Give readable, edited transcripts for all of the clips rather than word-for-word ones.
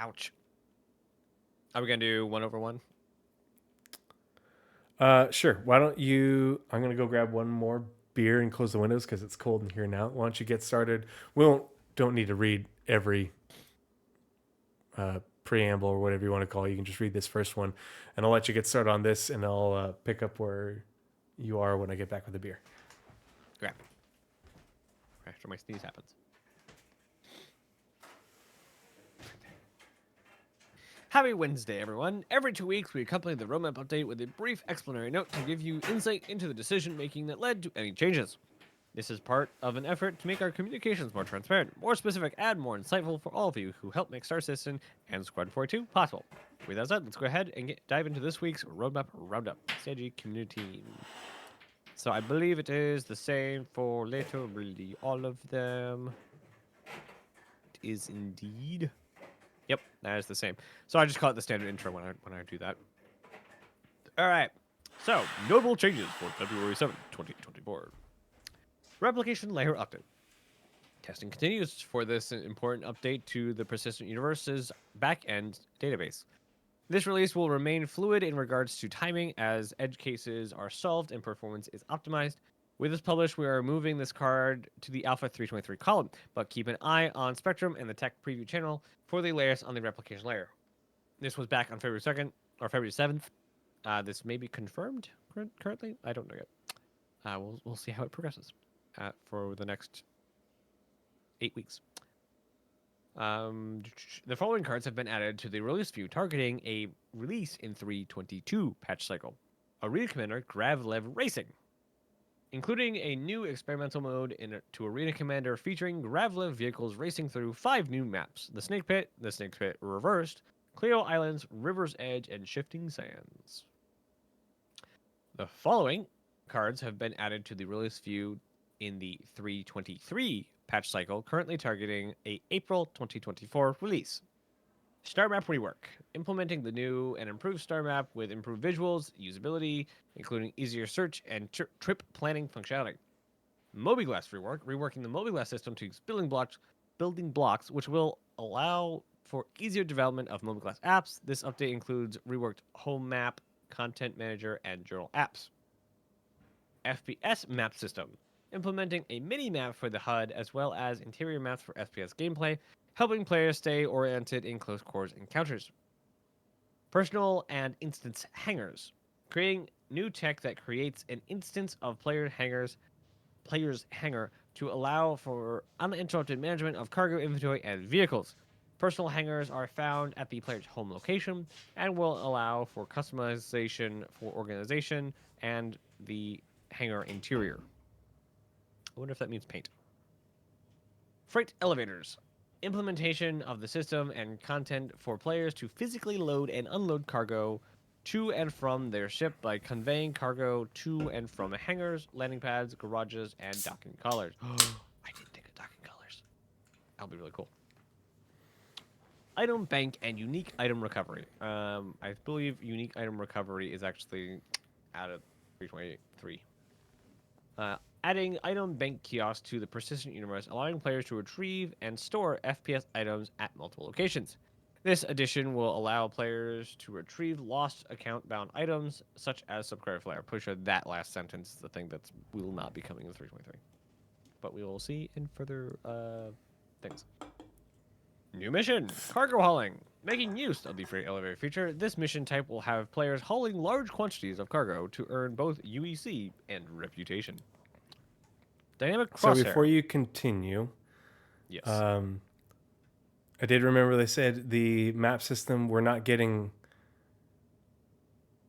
Ouch. Are we gonna do 1/1? Sure. Why don't you? I'm gonna go grab one more beer and close the windows because it's cold in here now. Why don't you get started? Don't need to read every preamble or whatever you want to call it. You can just read this first one, and I'll let you get started on this, and I'll pick up where you are when I get back with the beer. Grab. After my sneeze happens. Happy Wednesday, everyone. Every 2 weeks, we accompany the roadmap update with a brief explanatory note to give you insight into the decision-making that led to any changes. This is part of an effort to make our communications more transparent, more specific, and more insightful for all of you who help make Star Citizen and Squadron 42 possible. With that said, let's go ahead and dive into this week's Roadmap Roundup, Strategy Community. So I believe it is the same for literally all of them. It is indeed. Yep, that is the same. So I just call it the standard intro when I do that. All right. So, notable changes for February 7th, 2024. Replication layer update. Testing continues for this important update to the Persistent Universe's backend database. This release will remain fluid in regards to timing as edge cases are solved and performance is optimized. With this published, we are moving this card to the Alpha 323 column, but keep an eye on Spectrum and the tech preview channel for the layers on the replication layer. This was back on February 2nd or February 7th. This may be confirmed currently. I don't know yet. We'll see how it progresses for the next 8 weeks. The following cards have been added to the release view, targeting a release in 322 patch cycle. Arena Commander Gravlev Racing, including a new experimental mode to Arena Commander featuring Gravlev vehicles racing through 5 new maps: the Snake Pit Reversed, Cleo Islands, River's Edge, and Shifting Sands. The following cards have been added to the release view in the 323 patch cycle, currently targeting a April 2024 release. Star Map Rework, implementing the new and improved Star Map with improved visuals, usability, including easier search and trip planning functionality. Mobiglass Rework, reworking the Mobiglass system to use building blocks, which will allow for easier development of Mobiglass apps. This update includes reworked home map, content manager, and journal apps. FPS map system, implementing a mini-map for the HUD as well as interior maps for FPS gameplay, helping players stay oriented in close quarters encounters. Personal and instance hangars, creating new tech that creates an instance of player's hangar to allow for uninterrupted management of cargo inventory and vehicles. Personal hangars are found at the player's home location and will allow for customization for organization and the hangar interior. I wonder if that means paint. Freight elevators, implementation of the system and content for players to physically load and unload cargo to and from their ship by conveying cargo to and from hangars, landing pads, garages, and docking collars. I didn't think of docking collars. That'll be really cool. Item bank and unique item recovery. I believe unique item recovery is actually out of 323. Adding item bank kiosks to the Persistent Universe, allowing players to retrieve and store FPS items at multiple locations. This addition will allow players to retrieve lost account-bound items, such as subscriber flare. I'm pretty sure that last sentence is the thing that will not be coming in 323. But we will see in further things. New mission, cargo hauling. Making use of the freight elevator feature, this mission type will have players hauling large quantities of cargo to earn both UEC and reputation. Dynamic crosshair. So before you continue, yes, I did remember they said the map system we're not getting.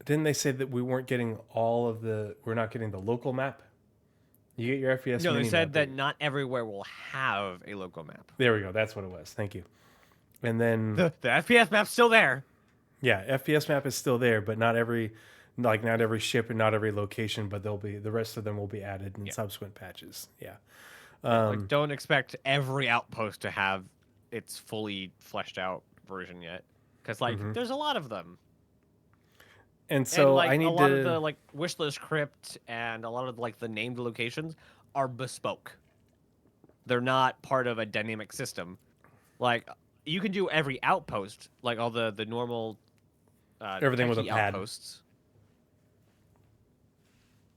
Didn't they say that we weren't getting we're not getting the local map? You get your FPS. No, they said map, that not everywhere will have a local map. There we go. That's what it was. Thank you. And then the FPS map's still there. Yeah, FPS map is still there, but not every ship and not every location, but the rest of them will be added in subsequent patches. Yeah. Don't expect every outpost to have its fully fleshed out version yet, because there's a lot of them. And so and, I need a lot of the wishlist crypt and a lot of the named locations are bespoke. They're not part of a dynamic system. you can do every outpost, like all the normal Everything with a techie pad. outposts.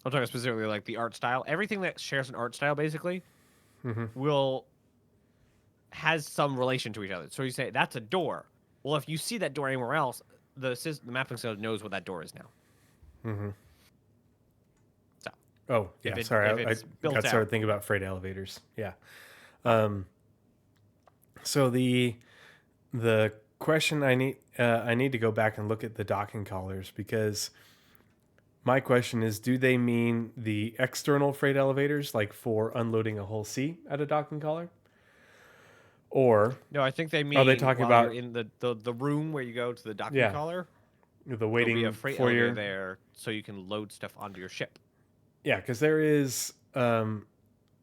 I'm talking specifically like the art style. Everything that shares an art style basically Mm-hmm. will has some relation to each other. So you say that's a door. Well, if you see that door anywhere else, the mapping system knows what that door is now. Mm-hmm. So Oh if yeah, it sorry, if I it's built got out, started thinking about freight elevators. Yeah. oh, So the question I need to go back and look at the docking collars because my question is, do they mean the external freight elevators, like for unloading a whole sea at a docking collar, or no, I think they are they mean talking while you're about in the room where you go to the docking yeah collar, the there'll be a waiting freight elevator foyer? there so you can load stuff onto your ship. Yeah, because there is, and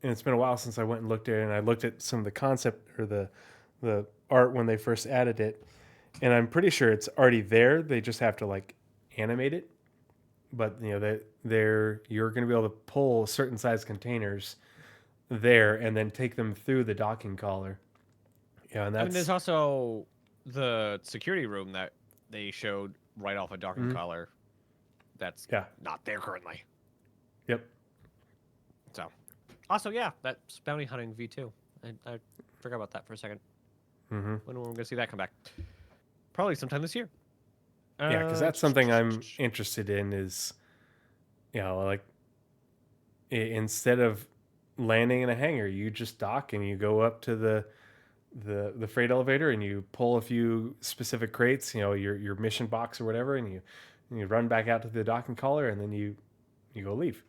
it's been a while since I went and looked at it, and I looked at some of the concept or the art when they first added it, and I'm pretty sure it's already there. They just have to like animate it, but you know that they're you're going to be able to pull certain size containers there and then take them through the docking collar. Yeah, and I mean, there's that's also the security room that they showed right off a docking mm, collar that's yeah, not there currently. yep, So, also, yeah, that's bounty hunting V2. I forgot about that for a second. mm-hmm. When are we going to see that come back? Probably sometime this year. Yeah, because Uh, that's something I'm interested in. Is you know like instead of landing in a hangar, you just dock and you go up to the freight elevator and you pull a few specific crates, you know, your mission box or whatever, and you run back out to the docking collar and then you go leave.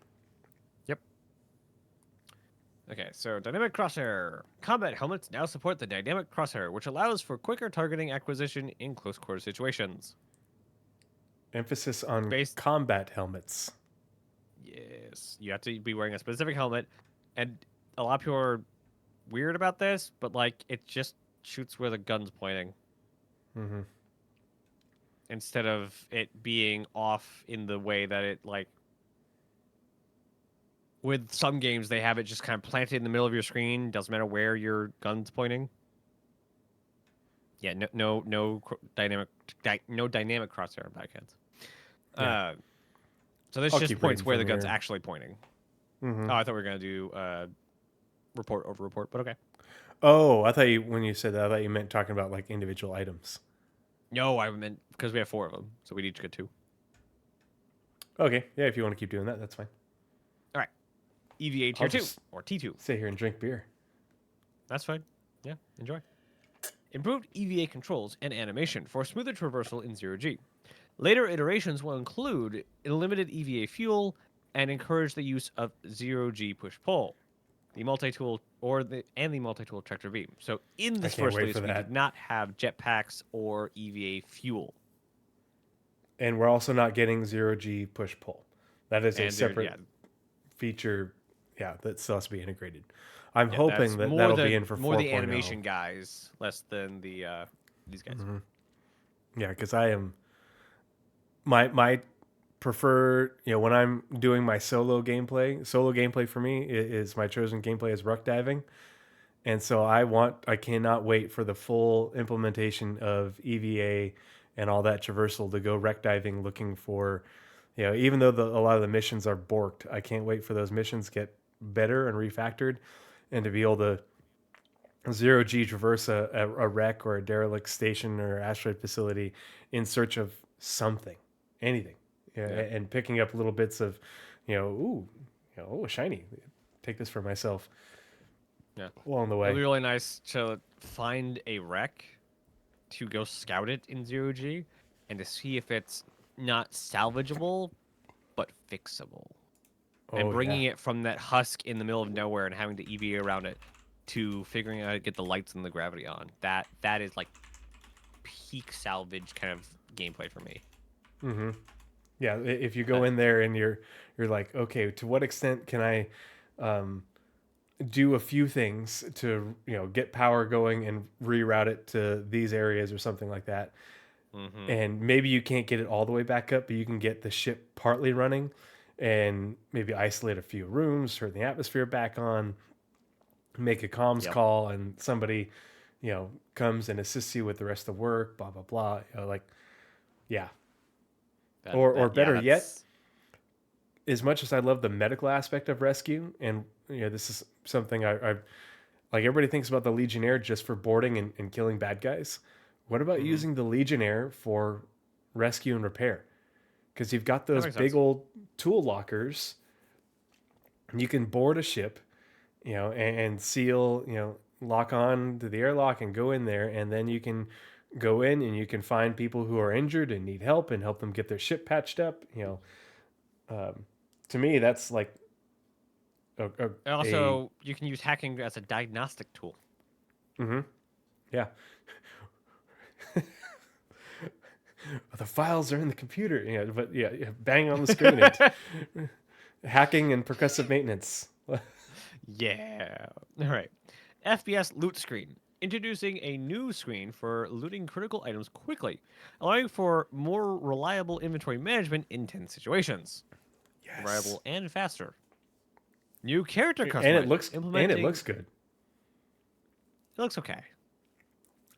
Yep. Okay, so dynamic crosshair. Combat helmets now support the dynamic crosshair, which allows for quicker targeting acquisition in close quarter situations. Emphasis on Based, combat helmets. yes, you have to be wearing a specific helmet, and a lot of people are weird about this, but like it just shoots where the gun's pointing Mm-hmm. instead of it being off in the way that it like with some games they have it just kind of planted in the middle of your screen, doesn't matter where your gun's pointing. Yeah, no dynamic crosshair on backhands. Yeah, So this I'll just keep reading points where the from gun's here. actually pointing. Mm-hmm. Oh, I thought we were gonna do report over report, but okay. Oh, I thought you when you said that, I thought you meant talking about like individual items. No, I meant because we have 4 of them, so we'd each get 2. Okay, yeah, if you want to keep doing that, that's fine. All right, EVA I'll tier 2 just or T2. sit here and drink beer. That's fine. Yeah, enjoy. Improved EVA controls and animation for smoother traversal in 0G. Later iterations will include limited EVA fuel and encourage the use of 0G push-pull, the multi-tool the multi-tool tractor beam. So in I this can't first wait for release, we did that. not have jetpacks or EVA fuel, And we're also not getting 0G push pull. That is a and there, separate yeah, feature, yeah, that still has to be integrated. I'm yeah, hoping that's that more that'll be the in for more the 4.0. animation guys, less than the these guys. Mm-hmm. Yeah, because I am my preferred, you know, when I'm doing my solo gameplay for me is my chosen gameplay is ruck diving. And so I cannot wait for the full implementation of EVA and all that traversal to go wreck diving looking for, you know, even though a lot of the missions are borked, I can't wait for those missions to get better and refactored and to be able to 0G traverse a wreck or a derelict station or asteroid facility in search of something, anything, yeah, Yeah, and picking up little bits of, ooh, oh, shiny. Take this for myself yeah. along the It'll way. be really nice to find a wreck to go scout it in 0G and to see if it's not salvageable but fixable. And Oh yeah. bringing it from that husk in the middle of nowhere and having to EVA around it to figuring out how to get the lights and the gravity on. That is like peak salvage kind of gameplay for me. Mm-hmm. Yeah, if you Uh, go in there and you're like, okay, to what extent can I um, do a few things to get power going and reroute it to these areas or something like that, mm-hmm. and maybe you can't get it all the way back up, but you can get the ship partly running, and maybe isolate a few rooms, turn the atmosphere back on, make a comms Yep. call, and somebody comes and assists you with the rest of the work, blah blah blah. Yeah. That, Or that yeah, better yet, that's as much as I love the medical aspect of rescue, and this is something I like. Everybody thinks about the Legionnaire just for boarding and killing bad guys. What about mhm. using the Legionnaire for rescue and repair? Because you've got That those makes big sense. old tool lockers. You can board a ship, and seal, lock on to the airlock and go in there, and then you can go in and you can find people who are injured and need help and help them get their ship patched up. To me, that's like a, a, And a also, you can use hacking as a diagnostic tool. mm-hmm, yeah. The files are in the computer, but yeah, bang on the screen and hacking and percussive maintenance. Yeah. All right. FPS loot screen. Introducing a new screen for looting critical items quickly, allowing for more reliable inventory management in tense situations. Yes, Reliable and faster. New character and it customizer. looks and it Implementing. looks good. It looks okay.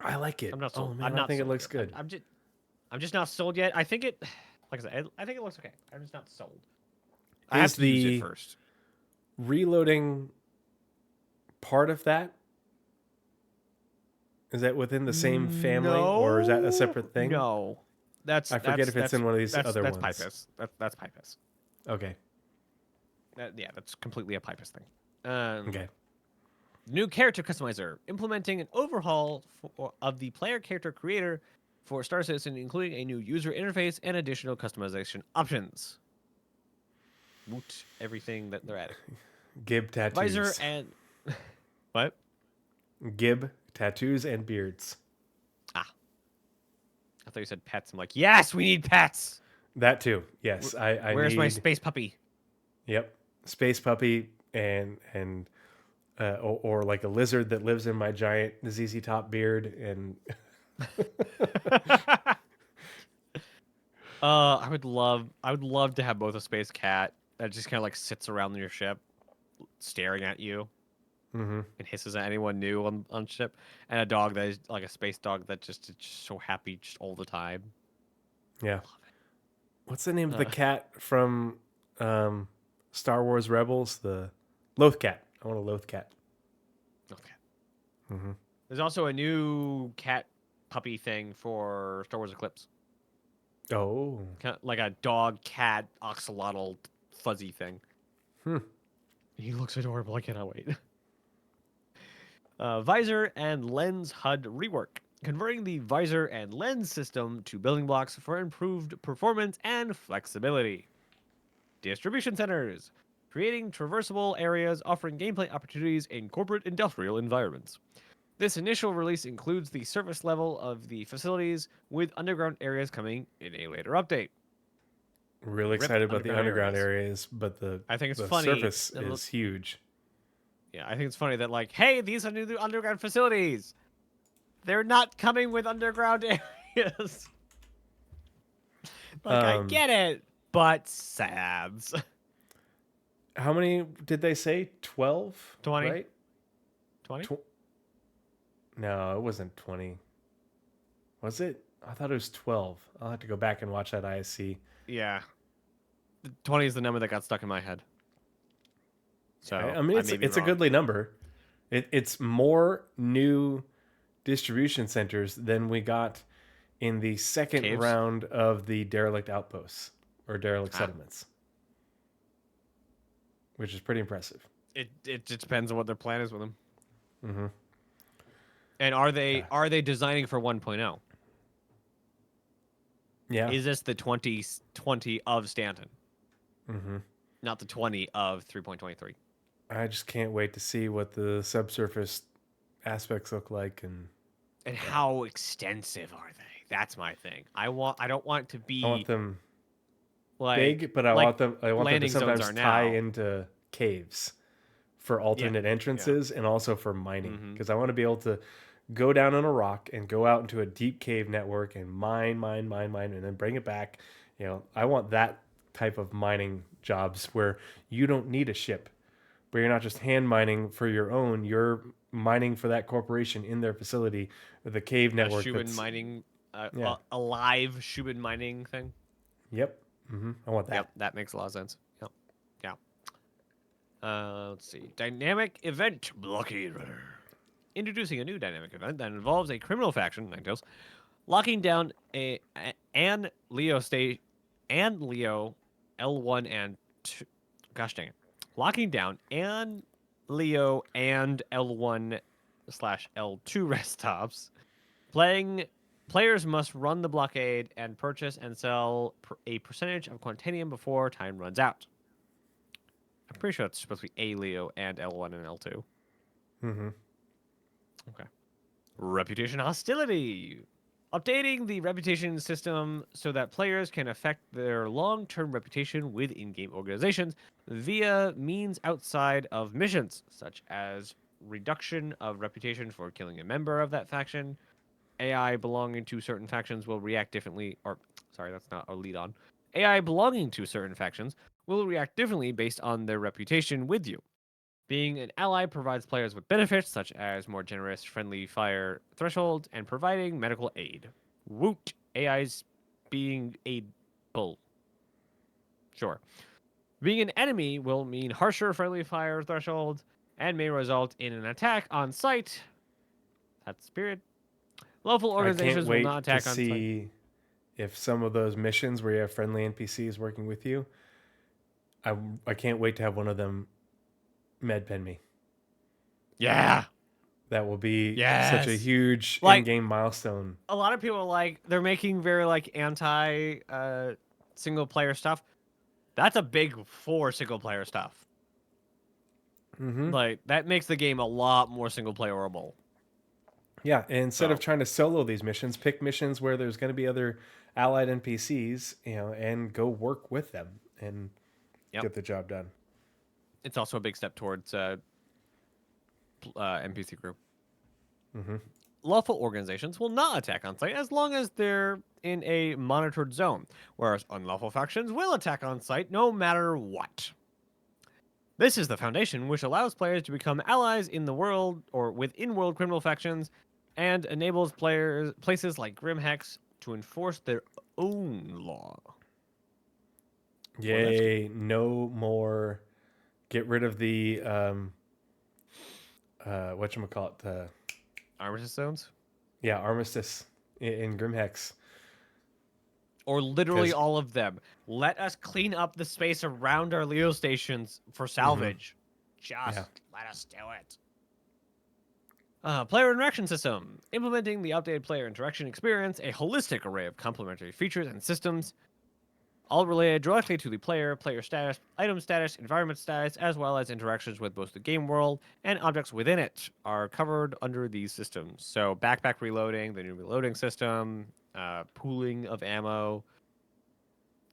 I like I'm it. not Oh sold. I'm man, I not think it sold looks yet. good. I'm just not sold yet. I think it. Like I said, I think it looks okay. I'm just not sold. I have Is to use it the first. reloading part of that? Is that within the same family, or is that a No, separate thing? no. That's I forget that's if it's that's in one of these that's other that's ones. Pipus. That's Pipus. Okay. Yeah, that's completely a Pipus thing. Okay. New character customizer, implementing an overhaul of the player character creator for Star Citizen, including a new user interface and additional customization options. Woot everything that they're adding. Gib Visor tattoos. and what? Gib tattoos and beards. Ah, I thought you said pets. I'm like, yes, we need pets. That too. Yes, I Where's my need. space puppy? Yep. Space puppy and or like a lizard that lives in my giant ZZ Top beard and I would love to have both a space cat that just kind of like sits around your ship, staring at you mm-hmm. and hisses at anyone new on ship, and a dog that is like a space dog that just is just so happy just all the time. Yeah. What's the name of the Uh, cat from um, Star Wars Rebels? The Loth cat. I want a Loth cat. okay. Mm-hmm. There's also a new cat puppy thing for Star Wars Eclipse, Oh. kind of like a dog cat axolotl fuzzy thing. Hmm. He looks adorable. I cannot wait. Visor and lens HUD rework, converting the visor and lens system to building blocks for improved performance and flexibility. Distribution centers, creating traversable areas offering gameplay opportunities in corporate industrial environments. This initial release includes the surface level of the facilities, with underground areas coming in a later update. Really Rip excited about the underground underground areas. areas, but the I think it's the funny. surface is huge. Yeah, I think it's funny that like, hey, these are new underground facilities. They're not coming with underground areas. Like, I Um, get it, but sads. how many did they say? 12, 20? right? 20? No, it wasn't 20. Was it? I thought it was 12. I'll have to go back and watch that ISC. Yeah. 20 is the number that got stuck in my head. So, I mean, I may be it's a wrong. goodly number. It's more new distribution centers than we got in the second Caves? round of the derelict outposts or derelict Ah. settlements, which is pretty impressive. It just depends on what their plan is with them. Mm-hmm. And are they designing for 1.0? Yeah. Is this the 2020 of Stanton, Mm-hmm. not the 20 of 3.23? I just can't wait to see what the subsurface aspects look like, and And how extensive are they? That's my thing. I don't want it to I want be them like big, but I like want them to landing zones sometimes are tie now. into caves for Yeah. alternate Yeah. entrances and also for mining, Mm-hmm. because I want to be able to go down on a rock and go out into a deep cave network and mine, and then bring it back. I want that type of mining jobs where you don't need a ship, but you're not just hand mining for your own. You're mining for that corporation in their facility, the cave A network. Schumann That's mining, yeah. a live Schumann mining thing. Yep. I want Yep, that. that makes a lot of sense. Yep. Yeah. Let's see. Dynamic event blocker. Introducing a new dynamic event that involves a criminal faction, Ninetales, locking down an Leo state and Leo L1 and gosh dang it, locking down an Leo and L1/L2 rest stops. Playing players must run the blockade and purchase and sell a percentage of quantanium before time runs out. I'm pretty sure it's supposed to be a Leo and L1 and L2. Mm-hmm. Okay. Reputation hostility. Updating the reputation system so that players can affect their long term reputation with in game organizations via means outside of missions, such as reduction of reputation for killing a member of that faction. AI belonging to certain factions will react differently, or, sorry, that's not a lead on. AI belonging to certain factions will react differently based on their reputation with you. Being an ally provides players with benefits such as more generous friendly fire thresholds and providing medical aid. Woot! AI's being aidable. Sure. Being an enemy will mean harsher friendly fire thresholds and may result in an attack on site. That's the spirit. Lawful I can't organizations will not wait to attack on site. see if some of those missions where you have friendly NPCs working with you. I I can't wait to have one of them med pen me. Yeah. That will be such a Yes. huge Like in-game milestone. a lot of people like they're making very like anti single player stuff. That's a big for single player stuff. Mm-hmm. Like that makes the game a lot more single playerable. Yeah, and instead of So, trying to solo these missions, pick missions where there's going to be other allied NPCs, and go work with them and yep. get the job done. It's also a big step towards NPC group. Mm-hmm. Lawful organizations will not attack on site as long as they're in a monitored zone, whereas unlawful factions will attack on site no matter what. This is the foundation which allows players to become allies in the world or within world criminal factions and enables players places like Grimhex to enforce their own law. Whatevsky. Yay! No more. Get rid of the whatchamacallit, the Armistice zones? armistice in Grimhex, Or literally because all of them. Let us clean up the space around our Leo stations for mm-hmm, salvage. yeah, Just let us do it. Player interaction system. Implementing the updated player interaction experience, a holistic array of complementary features and systems, all related directly to the player status, item status, environment status, as well as interactions with both the game world and objects within it, are covered under these systems. So, backpack reloading, the new reloading system, pooling of ammo,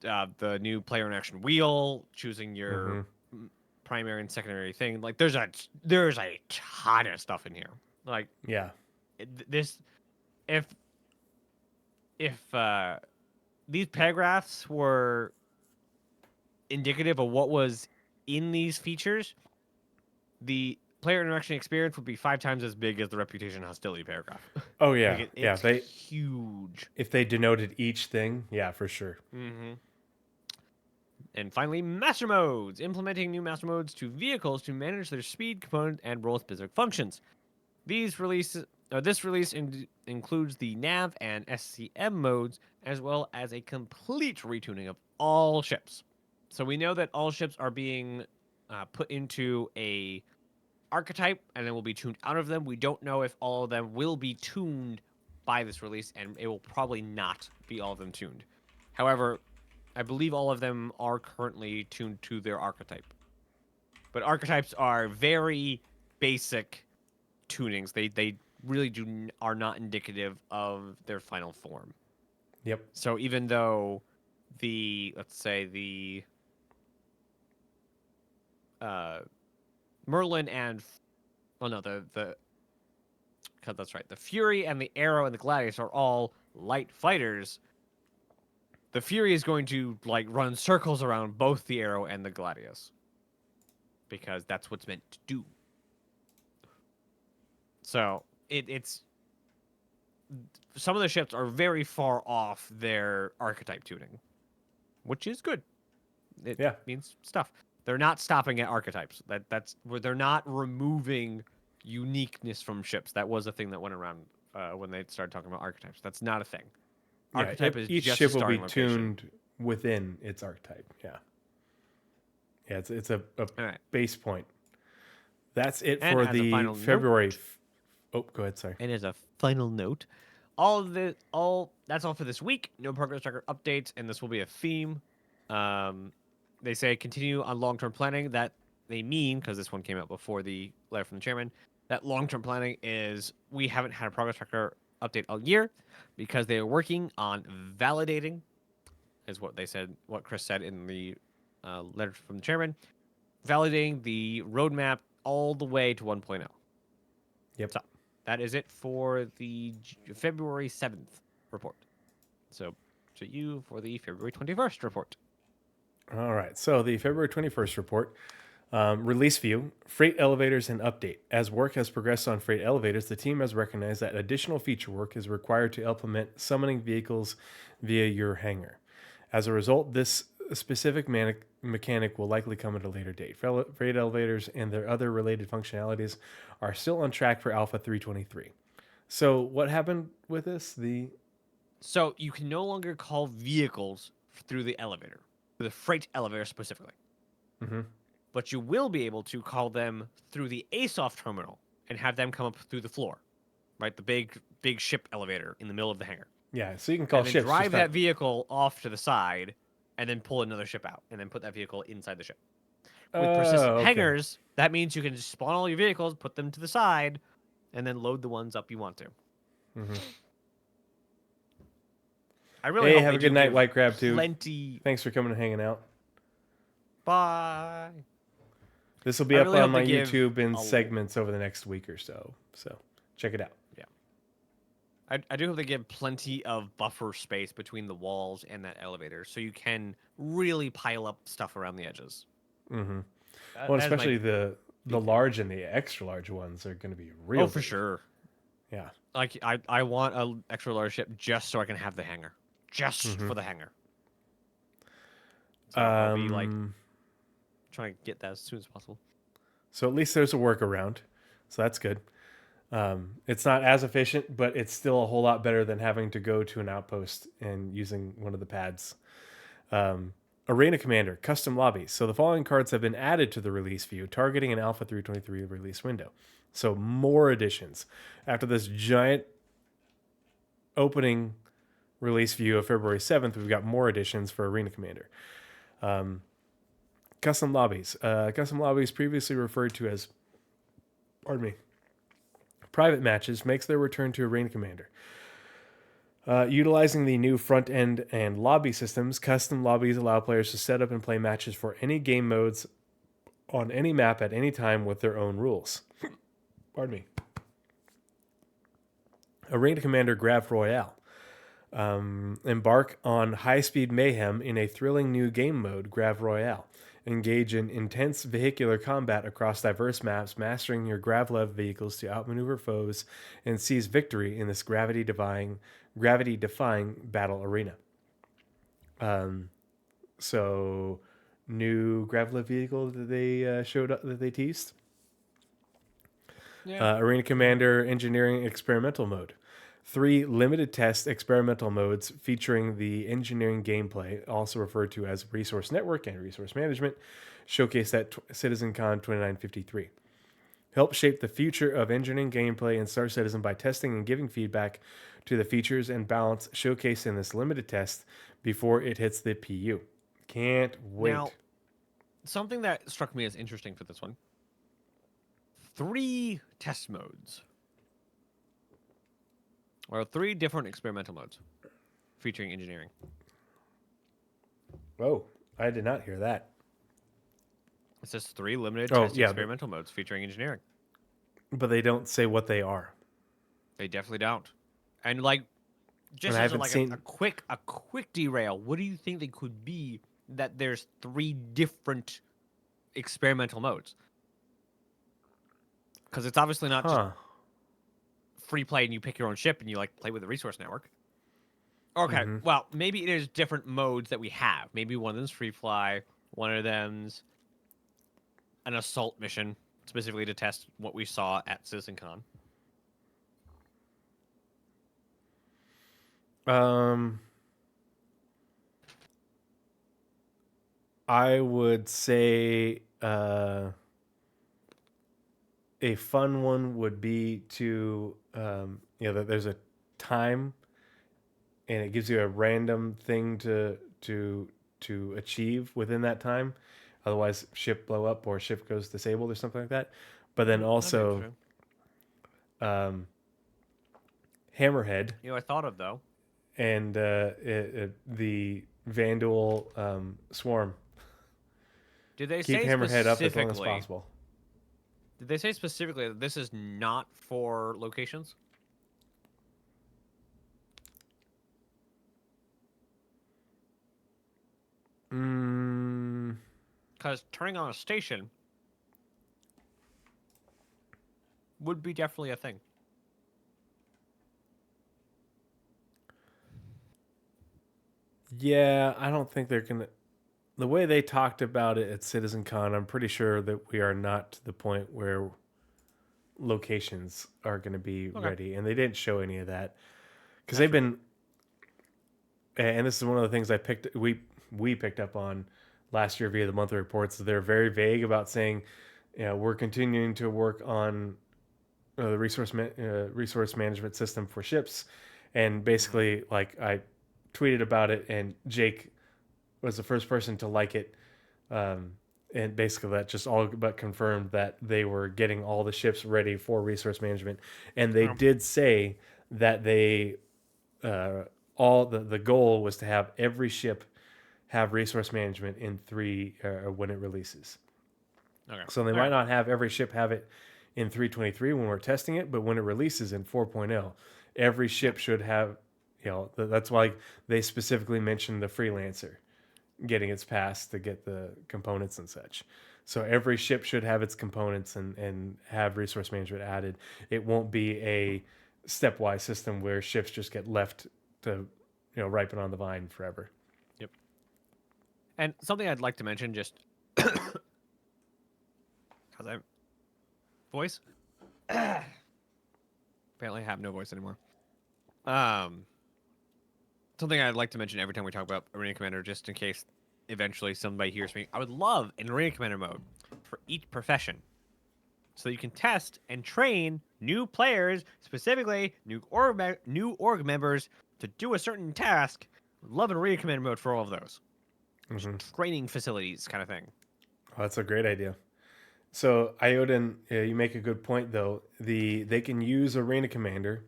the new player interaction wheel, choosing your mm-hmm, primary and secondary thing. Like, there's a ton of stuff in here. Like, yeah, this, if if these paragraphs were indicative of what was in these features, the player interaction experience would be 5 times as big as the reputation hostility paragraph. oh Like yeah, yeah. it's They huge. if they denoted each thing, yeah, for sure. Mm-hmm. And finally, master modes. Implementing new master modes to vehicles to manage their speed, component, and role-specific functions. This release includes the nav and SCM modes, as well as a complete retuning of all ships. So we know that all ships are being put into a archetype, and then will be tuned out of them. We don't know if all of them will be tuned by this release, and it will probably not be all of them tuned. However, I believe all of them are currently tuned to their archetype. But archetypes are very basic tunings. They really are not indicative of their final form. Yep. So even though the let's say the uh, Merlin and no the because that's right, the Fury and the Arrow and the Gladius are all light fighters. The Fury is going to like run circles around both the Arrow and the Gladius because that's what's meant to do. So it's some of the ships are very far off their archetype tuning, which is good. It Yeah. means stuff. They're not stopping at archetypes. That's where they're not removing uniqueness from ships. That was a thing that went around when they started talking about archetypes. That's not a thing. Yeah. Archetype is Each just a ship will be starting location. tuned within its archetype. Yeah. Yeah. It's a All right. base point. That's it And for as a the final February. note, Oh, go ahead. Sorry. and as a final note, that's all for this week. No progress tracker updates, and this will be a theme. They say continue on long-term planning. That they mean, because this one came out before the letter from the chairman, that long-term planning is we haven't had a progress tracker update all year because they are working on validating, is what they said, what Chris said in the letter from the chairman, validating the roadmap all the way to 1.0. Yep. So that is it for the February 7th report. So to you for the February 21st report. All right. So the February 21st report. Release view, freight elevators and update. As work has progressed on freight elevators, the team has recognized that additional feature work is required to implement summoning vehicles via your hangar. As a result, this specific mechanic will likely come at a later date. Freight elevators and their other related functionalities are still on track for Alpha 323. So, what happened with this? So you can no longer call vehicles through the elevator, the freight elevator specifically. Mhm. But you will be able to call them through the ASOF terminal and have them come up through the floor, right? The big ship elevator in the middle of the hangar. Yeah, so you can call And then ships drive just that not. vehicle off to the side and then pull another ship out and then put that vehicle inside the ship. With persistent Okay. hangars, that means you can just spawn all your vehicles, put them to the side, and then load the ones up you want to. Mm-hmm. I really Hey, hope have they a good do night, give White Crab Tube. plenty. Thanks for coming and hanging out. Bye. This will be I up really on hope they my give YouTube in a- segments over the next week or so. So check it out. I do hope they give plenty of buffer space between the walls and that elevator, so you can really pile up stuff around the edges. Mm-hmm. That, Well, that is my especially the large and the extra large ones are going to be real. oh for big. sure. Yeah. Like I want an extra large ship just so I can have the hangar, just for the hangar. So I'll be like trying to get that as soon as possible. So at least there's a workaround. So that's good. It's not as efficient, but it's still a whole lot better than having to go to an outpost and using one of the pads. Arena Commander, custom lobbies. So the following cards have been added to the release view, targeting an Alpha 323 release window. So more additions. After this giant opening release view of February 7th, we've got more additions for Arena Commander. Custom lobbies. Custom lobbies, previously referred to as, private matches, makes their return to Arena Commander. Utilizing the new front end and lobby systems, custom lobbies allow players to set up and play matches for any game modes on any map at any time with their own rules. Arena Commander Grav Royale. Embark on high-speed mayhem in a thrilling new game mode, Grav Royale. Engage in intense vehicular combat across diverse maps, mastering your Gravlev vehicles to outmaneuver foes and seize victory in this gravity-defying battle arena. So, new Gravlev vehicle that they showed up, that they teased. Yeah. Arena Commander Engineering Experimental Mode. 3 limited test experimental modes featuring the engineering gameplay, also referred to as Resource Network and Resource Management, showcased at CitizenCon 2953. Help shape the future of engineering gameplay in Star Citizen by testing and giving feedback to the features and balance showcased in this limited test before it hits the PU. Can't wait. Now, something that struck me as interesting for this one: 3 test modes. Or 3 different experimental modes featuring engineering. Oh, I did not hear that. It says 3 limited Oh, test yeah, experimental modes featuring engineering. But they don't say what they are. They definitely don't. And like, just And I as haven't like seen. a quick derail, what do you think they could be that there's 3 different experimental modes? Because it's obviously not just Huh. free play and you pick your own ship and you like play with the resource network. Okay, Mm-hmm. well, maybe it is different modes that we have. Maybe one of them's free fly, one of them's an assault mission, specifically to test what we saw at CitizenCon. I would say a fun one would be to that there's a time and it gives you a random thing to achieve within that time. Otherwise, ship blow up or ship goes disabled or something like that. But then That'd be also interesting. um, Hammerhead You know, I thought of though. and the Vandal Swarm. Did they Keep say Hammerhead up as long as specifically? possible. Did they say specifically that this is not for locations? Mm, Because turning on a station would be definitely a thing. yeah, I don't think they're gonna. The way they talked about it at CitizenCon, I'm pretty sure that we are not to the point where locations are going to be Okay, ready, and they didn't show any of that because they've gotcha. been. And this is one of the things we picked up on last year via the monthly reports. They're very vague about saying, we're continuing to work on the resource management system for ships, and Hmm. basically, like I tweeted about it, and Jake was the first person to like it. Um, and basically, that just all but confirmed that they were getting all the ships ready for resource management. And they Okay. did say that they uh, all the goal was to have every ship have resource management in three when it releases. Okay. So they might Okay. not have every ship have it in 323 when we're testing it, but when it releases in 4.0, every Yep. ship should have. That's why they specifically mentioned the freelancer getting its pass to get the components and such. So every ship should have its components and have resource management added. It won't be a stepwise system where ships just get left to ripen on the vine forever. Yep. And something I'd like to mention, just because I voice apparently I have no voice anymore. Um, Something I'd like to mention every time we talk about Arena Commander, just in case eventually somebody hears me. I would love an Arena Commander mode for each profession, so you can test and train new players, specifically new org members, to do a certain task. Love an Arena Commander mode for all of those. Just Mm-hmm. training facilities, kind of thing. Oh, that's a great idea. So Iodin, you make a good point though. They can use Arena Commander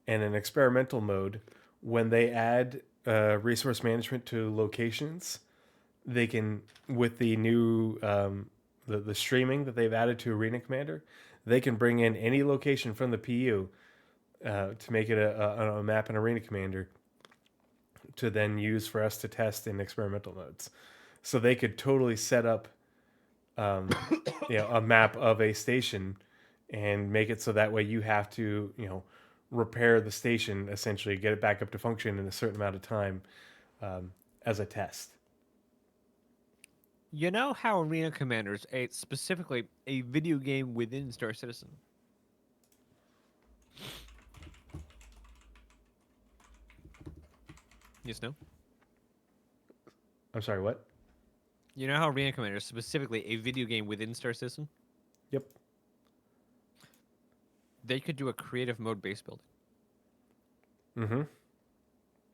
and an experimental mode when they add resource management to locations. They can with the new the streaming that they've added to Arena Commander, they can bring in any location from the PU to make it a map in Arena Commander to then use for us to test in experimental modes. So they could totally set up a map of a station and make it so that way you have to repair the station, essentially get it back up to function in a certain amount of time as a test. You know how Arena Commander is specifically a video game within Star Citizen? Yes, no? I'm sorry, what? You know how Arena Commander is specifically a video game within Star Citizen? Yep. They could do a creative mode base building. Mm-hmm.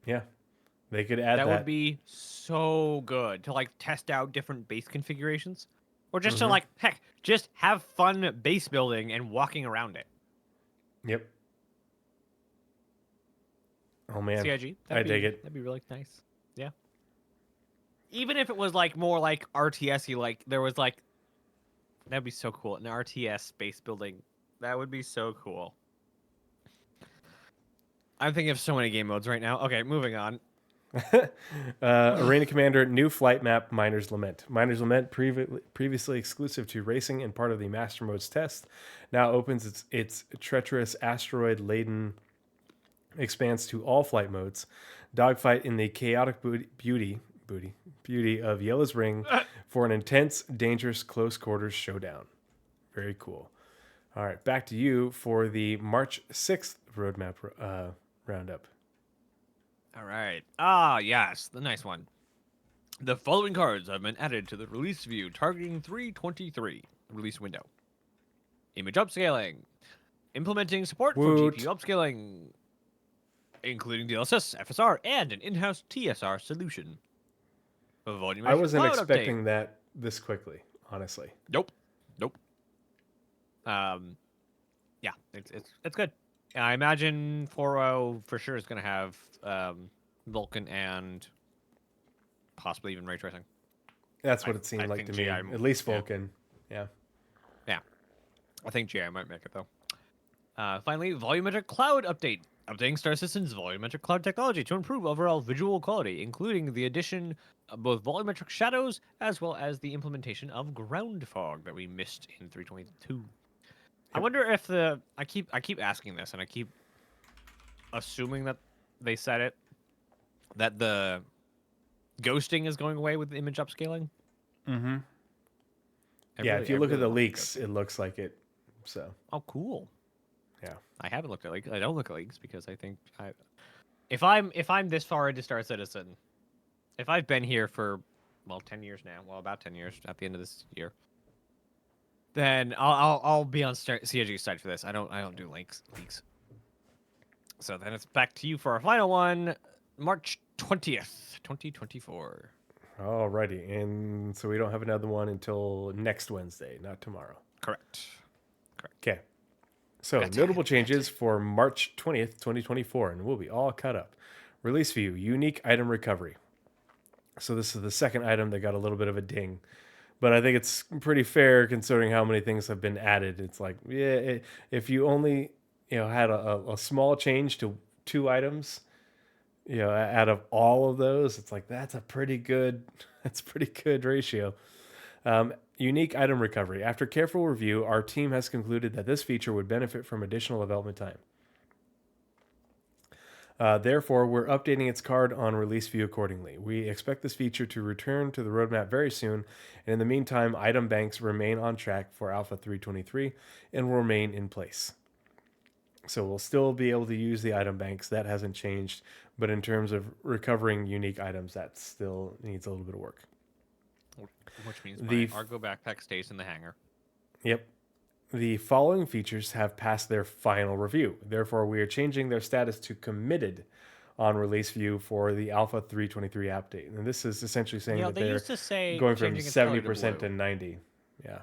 Yeah, they could add That would that. be so good to like test out different base configurations. Or just to Mm-hmm. like, heck, just have fun base building and walking around it. Yep. Oh man, CIG, I dig it. that'd be really nice. Yeah. Even if it was like more like RTS-y, like there was like that'd be so cool. An RTS base building. That would be so cool. I'm thinking of so many game modes right now. Okay, moving on. Arena Commander, new flight map, Miner's Lament. Miner's Lament, previously exclusive to racing and part of the Master Modes test, now opens its treacherous asteroid-laden expands to all flight modes. Dogfight in the chaotic beauty of Yellow's Ring for an intense, dangerous, close quarters showdown. Very cool. All right, back to you for the March 6th roadmap roundup. All right. Ah, yes, the nice one. The following cards have been added to the release view targeting 323 release window. Image upscaling. Implementing support for Woot. GPU upscaling, including DLSS, FSR, and an in-house TSR solution. I wasn't expecting that this quickly, honestly. Nope. Yeah, it's good. I imagine 4.0 for sure is going to have Vulkan and possibly even ray tracing. That's what it seemed like to me. At least Vulkan. Yeah. I think GI might make it though. Finally, volumetric cloud update. Updating Star Citizen's volumetric cloud technology to improve overall visual quality, including the addition of both volumetric shadows as well as the implementation of ground fog that we missed in 322. I wonder if I keep asking this and I keep assuming that they said it, that the ghosting is going away with image upscaling. Mm-hmm. Yeah, if you look at the leaks, it looks like it. So. Oh, cool. Yeah. I haven't looked at leaks. I don't look at leaks because I think if I'm this far into Star Citizen, if I've been here for 10 years now, about 10 years at the end of this year, then I'll be on CRG's side for this. I don't do leaks. So then it's back to you for our final one, March 20th, 2024. Alrighty, and so we don't have another one until next Wednesday, not tomorrow. Correct. Okay. So, notable changes for March 20th, 2024, and we'll be all caught up. Release view, unique item recovery. So this is the second item that got a little bit of a ding. But I think it's pretty fair considering how many things have been added. It's like, if you only had a small change to 2 items, out of all of those, it's like that's a pretty good ratio. Unique item recovery. After careful review, our team has concluded that this feature would benefit from additional development time. Therefore, we're updating its card on release view accordingly. We expect this feature to return to the roadmap very soon, and in the meantime, item banks remain on track for Alpha 323 and will remain in place. So we'll still be able to use the item banks. That hasn't changed, but in terms of recovering unique items, that still needs a little bit of work. Which means my Argo backpack stays in the hangar. Yep. The following features have passed their final review. Therefore, we are changing their status to committed on release view for the Alpha 323 update. And this is essentially saying that they're going from 70% to 90%. Yeah.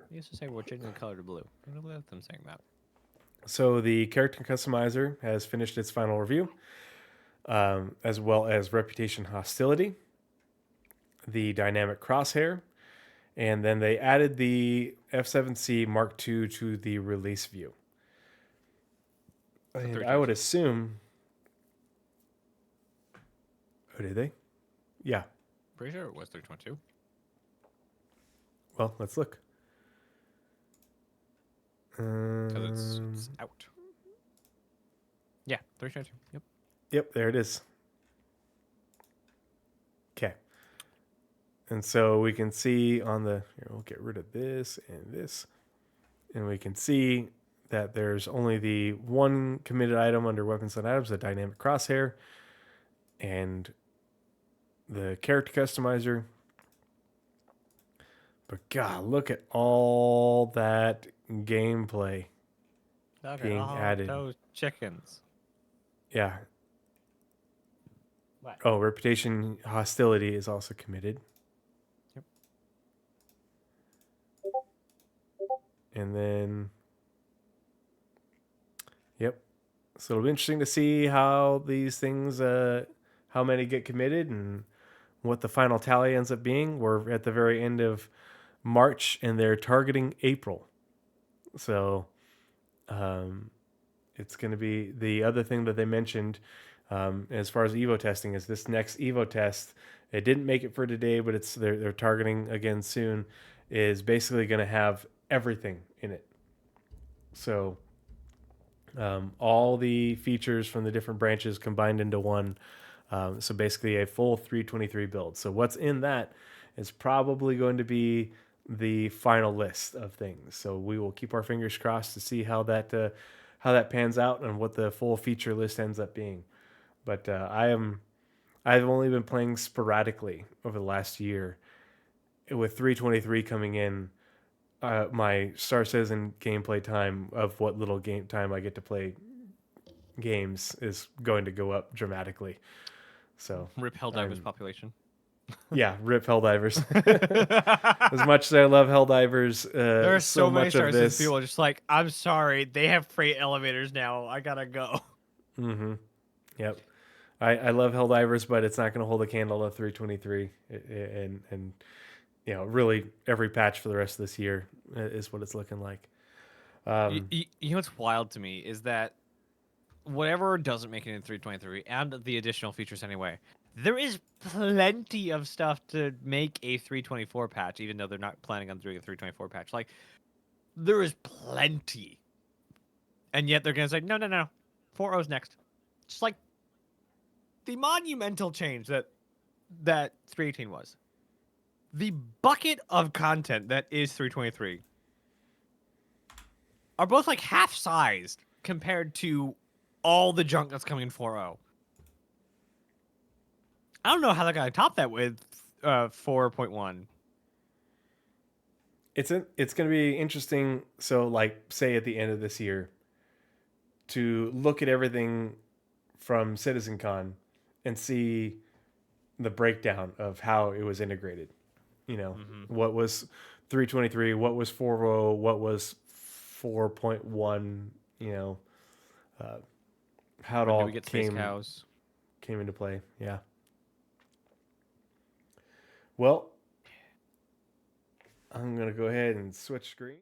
They used to say we're changing the color to blue. I don't know them saying that. So the character customizer has finished its final review, as well as reputation hostility, the dynamic crosshair, and then they added the F7C Mark II to the release view. And I would assume... Oh, did they? Yeah. Pretty sure it was 322. Well, let's look. Because it's out. Yeah, 322. Yep. Yep, there it is. Okay. And so we can see on the... Here, we'll get rid of this and this. And we can see that there's only the one committed item under weapons and items, the dynamic crosshair, and the character customizer. But God, look at all that gameplay being added. Those chickens. Yeah. What? Oh, reputation hostility is also committed. Yep. And then, yep. So it'll be interesting to see how these things, how many get committed and what the final tally ends up being. We're at the very end of March and they're targeting April. So, It's going to be the other thing that they mentioned as far as Evo testing is this next Evo test. It didn't make it for today, but they're targeting again soon. Is basically going to have everything in it. So all the features from the different branches combined into one. So basically a full 323 build. So what's in that is probably going to be the final list of things. So we will keep our fingers crossed to see how that pans out and what the full feature list ends up being. But I've only been playing sporadically over the last year. With 323 coming in, my Star Citizen gameplay time of what little game time I get to play games is going to go up dramatically. So Rip Helldiver's population. yeah, rip Helldivers. As There much as I love Helldivers, are so so many much of Star Citizen this. people are just like, I'm sorry, they have freight elevators now. I gotta go. Mm-hmm. Yep. I love Helldivers, but it's not going to hold a candle to 323, and really every patch for the rest of this year is what it's looking like. You know what's wild to me is that whatever doesn't make it in 323 and the additional features anyway, there is plenty of stuff to make a 324 patch, even though they're not planning on doing a 324 patch. Like, there is plenty. And yet they're going to say, no, no, no. 4.0's next. Just like the monumental change that 318 was. The bucket of content that is 323 are both like half sized compared to all the junk that's coming in 4.0. I don't know how they're gonna top that with 4.1. It's going to be interesting. So, like, say at the end of this year, to look at everything from CitizenCon and see the breakdown of how it was integrated. Mm-hmm. What was 323, what was 4.0, what was 4.1. Uh, how it When do we all get Space came Cows? came into play. Yeah. Well, I'm gonna go ahead and switch screen.